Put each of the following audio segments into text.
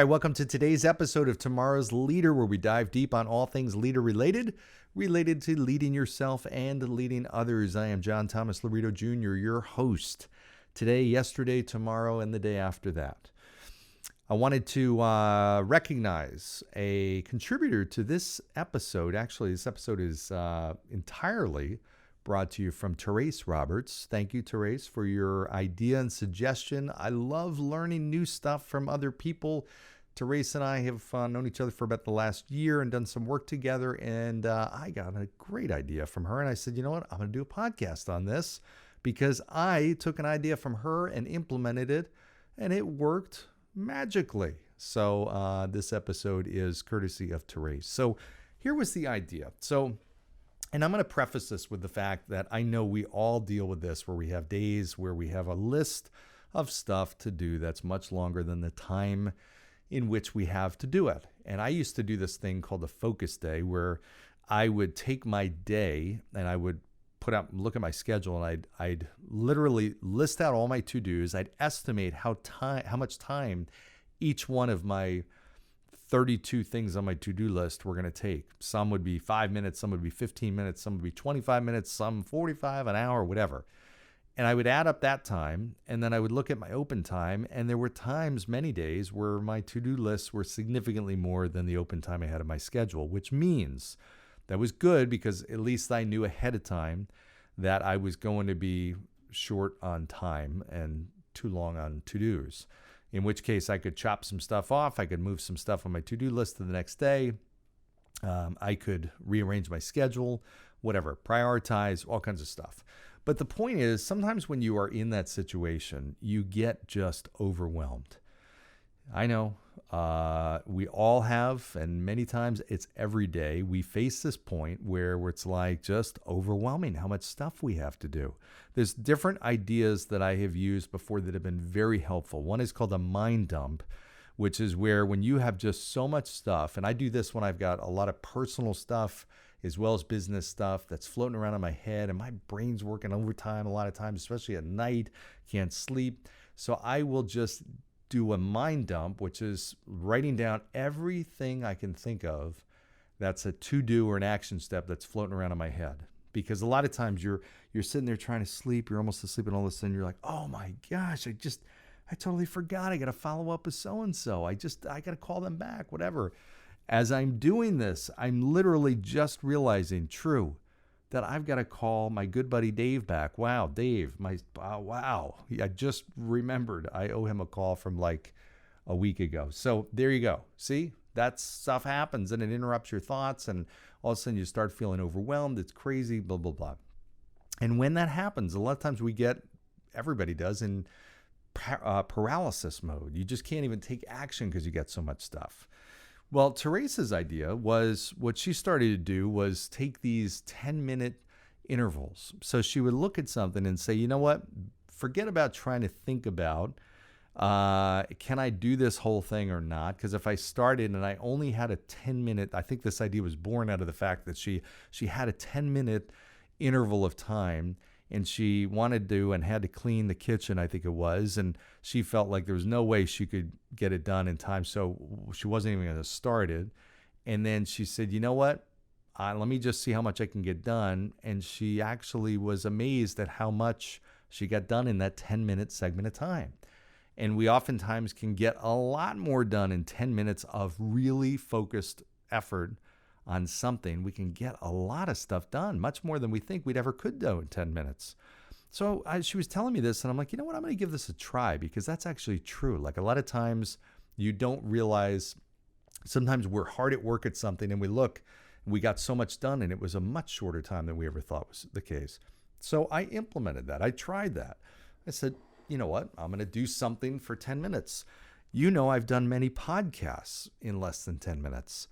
welcome to today's episode of Tomorrow's Leader, where we dive deep on all things leader related to leading yourself and leading others. I am John Thomas Laurito Jr., your host. Today, yesterday, tomorrow, and the day after that. I wanted to recognize a contributor to this episode. Actually, this episode is entirely brought to you from Therese Roberts. Thank you, Therese, for your idea and suggestion. I love learning new stuff from other people. Therese and I have known each other for about the last year and done some work together, and I got a great idea from her, and I said, you know what, I'm going to do a podcast on this because I took an idea from her and implemented it, and it worked magically. So this episode is courtesy of Therese. So here was the idea. And I'm going to preface this with the fact that I know we all deal with this, where we have days where we have a list of stuff to do that's much longer than the time in which we have to do it. And I used to do this thing called a focus day, where I would take my day and I would look at my schedule, and I'd literally list out all my to-dos. I'd estimate how much time each one of my 32 things on my to-do list were going to take. Some would be 5 minutes, some would be 15 minutes, some would be 25 minutes, some 45, an hour, whatever. And I would add up that time, and then I would look at my open time, and there were times, many days, where my to-do lists were significantly more than the open time I had in my schedule, which means that was good because at least I knew ahead of time that I was going to be short on time and too long on to-dos. In which case I could chop some stuff off. I could move some stuff on my to-do list to the next day. I could rearrange my schedule, whatever, prioritize, all kinds of stuff. But the point is, sometimes when you are in that situation, you get just overwhelmed. I know we all have, and many times it's every day, we face this point where it's like just overwhelming how much stuff we have to do. There's different ideas that I have used before that have been very helpful. One is called a mind dump, which is where when you have just so much stuff, and I do this when I've got a lot of personal stuff as well as business stuff that's floating around in my head, and my brain's working overtime a lot of times, especially at night, can't sleep. So I will just do a mind dump, which is writing down everything I can think of that's a to-do or an action step that's floating around in my head. Because a lot of times you're sitting there trying to sleep, you're almost asleep, and all of a sudden you're like, oh my gosh, I totally forgot. I got to follow up with so-and-so. I got to call them back, whatever. As I'm doing this, I'm literally just realizing, that I've got to call my good buddy Dave back. Wow, Dave, wow. I just remembered I owe him a call from like a week ago. So there you go. See, that stuff happens and it interrupts your thoughts, and all of a sudden you start feeling overwhelmed. It's crazy, blah, blah, blah. And when that happens, a lot of times everybody does, in paralysis mode. You just can't even take action because you get so much stuff. Well, Therese's idea was, what she started to do was take these 10-minute intervals. So she would look at something and say, you know what, forget about trying to think about, can I do this whole thing or not? Because if I started and I only had a 10-minute, I think this idea was born out of the fact that she had a 10-minute interval of time, and she wanted to and had to clean the kitchen, I think it was, and she felt like there was no way she could get it done in time, so she wasn't even going to start it. And then she said, you know what, let me just see how much I can get done. And she actually was amazed at how much she got done in that 10-minute segment of time. And we oftentimes can get a lot more done in 10 minutes of really focused effort on something. We can get a lot of stuff done, much more than we think we'd ever could do in 10 minutes. So she was telling me this, and I'm like, you know what, I'm going to give this a try, because that's actually true. Like, a lot of times you don't realize, sometimes we're hard at work at something and we got so much done, and it was a much shorter time than we ever thought was the case. So I implemented that. I tried that. I said, you know what, I'm going to do something for 10 minutes. You know, I've done many podcasts in less than 10 minutes.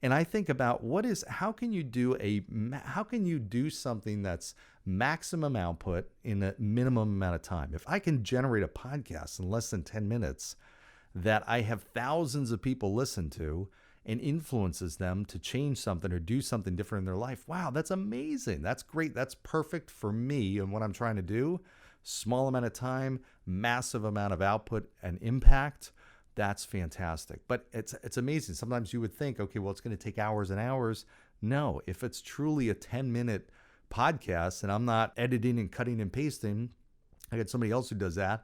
And I think about how can you do something that's maximum output in a minimum amount of time? If I can generate a podcast in less than 10 minutes that I have thousands of people listen to and influences them to change something or do something different in their life, wow, that's amazing. That's great. That's perfect for me and what I'm trying to do. Small amount of time, massive amount of output and impact. That's fantastic. But it's amazing. Sometimes you would think, okay, well, it's going to take hours and hours. No, if it's truly a 10-minute podcast and I'm not editing and cutting and pasting, I got somebody else who does that,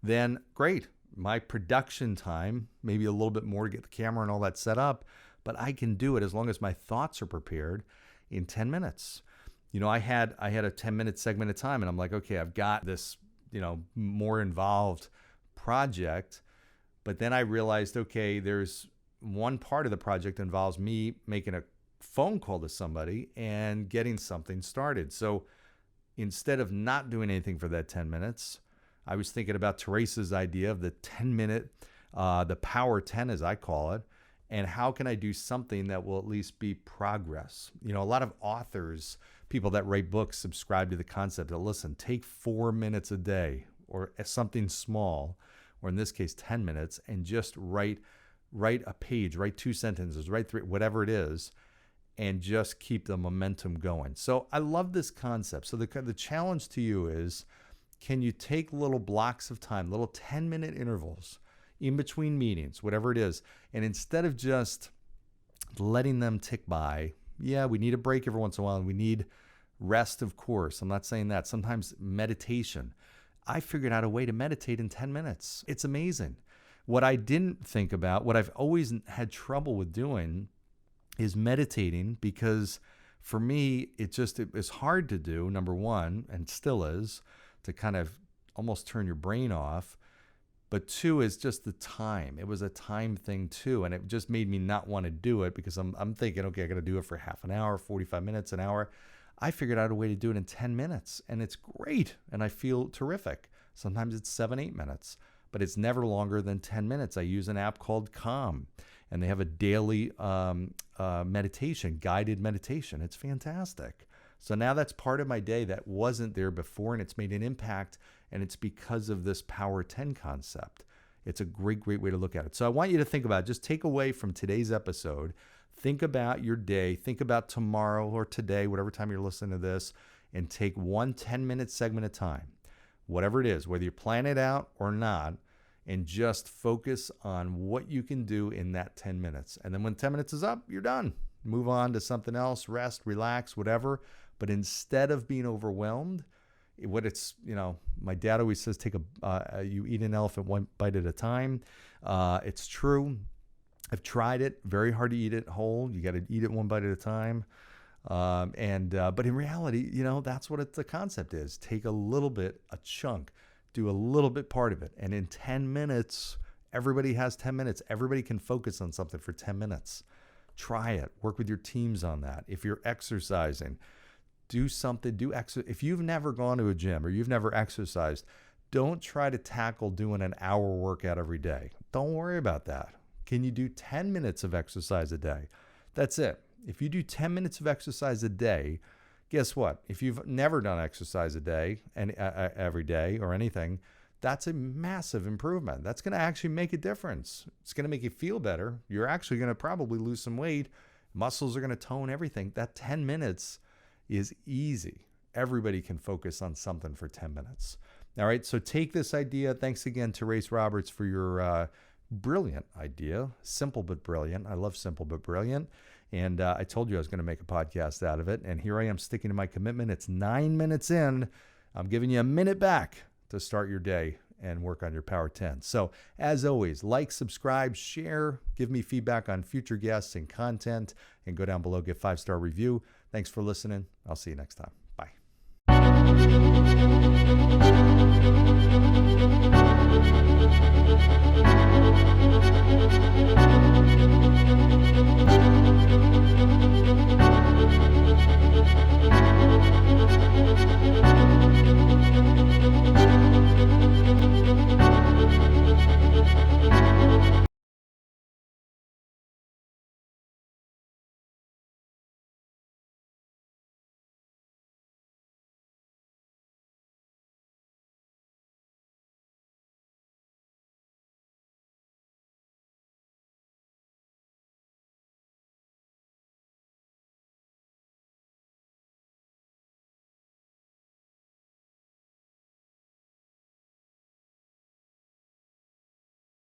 then great. My production time, maybe a little bit more to get the camera and all that set up, but I can do it as long as my thoughts are prepared in 10 minutes. I had a 10-minute segment of time, and I'm like, okay, I've got this, more involved project. But then I realized, okay, there's one part of the project involves me making a phone call to somebody and getting something started. So instead of not doing anything for that 10 minutes, I was thinking about Teresa's idea of the 10-minute, the Power 10, as I call it, and how can I do something that will at least be progress? A lot of authors, people that write books, subscribe to the concept that, listen, take 4 minutes a day or something small, or in this case, 10 minutes, and just write a page, write 2 sentences, write 3, whatever it is, and just keep the momentum going. So I love this concept. So the challenge to you is, can you take little blocks of time, little 10-minute intervals in between meetings, whatever it is, and instead of just letting them tick by, yeah, we need a break every once in a while, and we need rest, of course. I'm not saying that. Sometimes meditation. I figured out a way to meditate in 10 minutes. It's amazing. What I didn't think about, what I've always had trouble with doing, is meditating, because for me, it was hard to do, number one, and still is, to kind of almost turn your brain off. But 2 is just the time. It was a time thing too, and it just made me not want to do it, because I'm thinking, okay, I got to do it for half an hour, 45 minutes, an hour. I figured out a way to do it in 10 minutes, and it's great, and I feel terrific. Sometimes it's 7-8 minutes, but it's never longer than 10 minutes. I use an app called Calm, and they have a daily meditation, guided meditation. It's fantastic. So now that's part of my day that wasn't there before, and it's made an impact, and it's because of this Power 10 concept. It's a great, great way to look at it. So I want you to think about it. Just take away from today's episode, think about your day, think about tomorrow or today, whatever time you're listening to this, and take one 10-minute segment at a time, whatever it is, whether you plan it out or not, and just focus on what you can do in that 10 minutes. And then when 10 minutes is up, you're done. Move on to something else, rest, relax, whatever. But instead of being overwhelmed, my dad always says, you eat an elephant one bite at a time. It's true. I've tried it. Very hard to eat it whole. You got to eat it one bite at a time. But in reality, that's what the concept is. Take a little bit, a chunk, do a little bit part of it. And in 10 minutes, everybody has 10 minutes. Everybody can focus on something for 10 minutes. Try it. Work with your teams on that. If you're exercising, do something, If you've never gone to a gym or you've never exercised, don't try to tackle doing an hour workout every day. Don't worry about that. Can you do 10 minutes of exercise a day? That's it. If you do 10 minutes of exercise a day, guess what? If you've never done exercise a day and every day or anything, that's a massive improvement. That's going to actually make a difference. It's going to make you feel better. You're actually going to probably lose some weight. Muscles are going to tone, everything. That 10 minutes is easy. Everybody can focus on something for 10 minutes. All right, so take this idea. Thanks again to Race Roberts for your brilliant idea. Simple but brilliant. I love simple but brilliant. And I told you I was going to make a podcast out of it. And here I am sticking to my commitment. It's 9 minutes in. I'm giving you a minute back to start your day and work on your Power 10. So as always, like, subscribe, share, give me feedback on future guests and content, and go down below, give 5-star review. Thanks for listening. I'll see you next time. Bye.